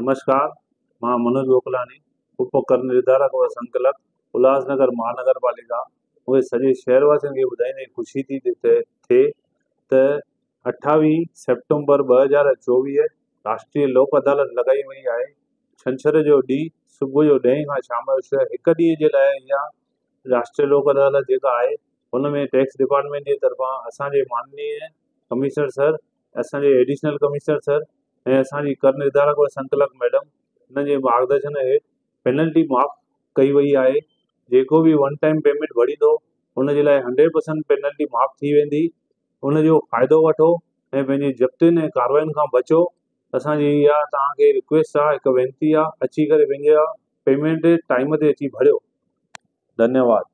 नमस्कार, मां मनोज गोकलानी, उपकर निर्धारक व संकलक, उल्हासनगर महानगर पालिका। मुझे सॼे शहरवासियों खे ॿुधाईंदे ख़ुशी थी थिए त 28 सेप्टेम्बर 2024 राष्ट्रीय लोक अदालत लॻाई वई आहे। छंछर जो ॾींहुं सुबुह जो 10 खां शाम जो 6 हिकु ॾींहं जे लाइ इहा राष्ट्रीय लोक अदालत जेका आहे हुन में टैक्स डिपार्टमेंट जे तरफ़ां असांजे माननीय कमिश्नर सर, असांजे एडिशनल कमिश्नर सर ऐं असांजी कर निर्धारक व संकलक मैडम हिन जे मार्गदर्शन हेठि पेनल्टी माफ़ कई वई आहे। जेको बि वन टाइम पेमेंट भरींदो हुन जे लाइ 100% पेनल्टी माफ़ थी वेंदी। हुनजो फ़ाइदो वठो ऐं पंहिंजी जप्तियुनि ऐं कार्रवाइयुनि खां बचो। असांजी इहा तव्हांखे रिक्वेस्ट आहे, हिकु वेनिती आहे, अची करे पंहिंजा पेमेंट टाइम ते अची भरियो। धन्यवाद।